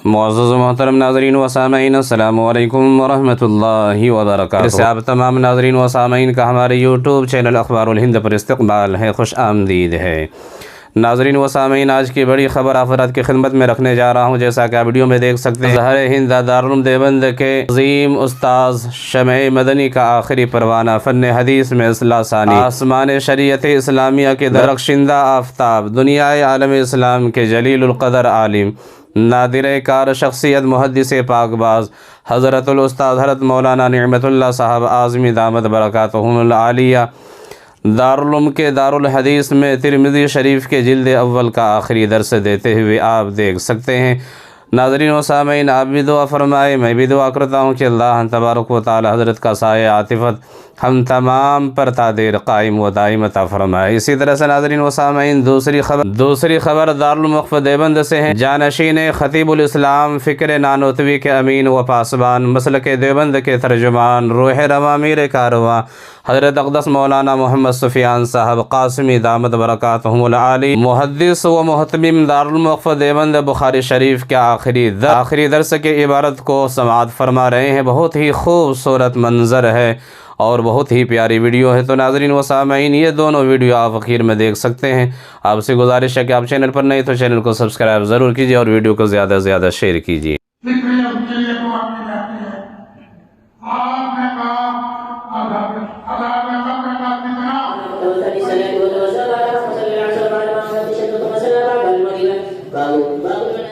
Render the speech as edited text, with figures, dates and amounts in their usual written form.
معزز و محترم ناظرین و سامعین، السلام علیکم ورحمۃ اللہ وبرکاتہ۔ سے آپ تمام ناظرین و سامعین کا ہمارے یوٹیوب چینل اخبار الہند پر استقبال ہے، خوش آمدید ہے۔ ناظرین و سامعین، آج کی بڑی خبر آپ حضرات کی خدمت میں رکھنے جا رہا ہوں۔ جیسا کہ آپ ویڈیو میں دیکھ سکتے ہیں، ظہر ہند دارالعلوم دیوبند کے عظیم استاذ شمع مدنی کا آخری پروانہ فن حدیث میں اصلاح ثانی، آسمان شریعت اسلامیہ کے درخشندہ آفتاب، دنیائے عالم اسلام کے جلیل القدر عالم، نادر کار شخصیت، محدث پاک باز حضرت الاستاذ حضرت مولانا نعمت اللہ صاحب اعظمی دامت برکاتہم العالیہ دارالعلوم کے دارالحدیث میں ترمذی شریف کے جلد اول کا آخری درس دیتے ہوئے آپ دیکھ سکتے ہیں۔ ناظرین و سامعین، آپ بھی دعا فرمائے، میں بھی دعا کرتا ہوں کہ اللہ تبارک و تعالی حضرت کا سایہ عاطفت ہم تمام پر تا دیر قائم و دائم عطا فرمائے۔ اسی طرح سے ناظرین و سامعین، دوسری خبر دارالعلوم وقف دیوبند سے ہے۔ جانشین خطیب الاسلام فکر نانوتوی کے امین و پاسبان، مسلک دیوبند کے ترجمان، روح رواں میر کارواں حضرت اقدس مولانا محمد سفیان صاحب قاسمی دامت برکاتہم العالی، محدث و محتمم دارالعلوم وقف دیوبند بخاری شریف کے آخری درس کے عبارت کو سماعت فرما رہے ہیں۔ بہت ہی خوبصورت منظر ہے اور بہت ہی پیاری ویڈیو ہے۔ تو ناظرین و سامعین، یہ دونوں ویڈیو آپ اخیر میں دیکھ سکتے ہیں۔ آپ سے گزارش ہے کہ آپ چینل پر نہیں تو چینل کو سبسکرائب ضرور کیجیے اور ویڈیو کو زیادہ سے زیادہ شیئر کیجیے۔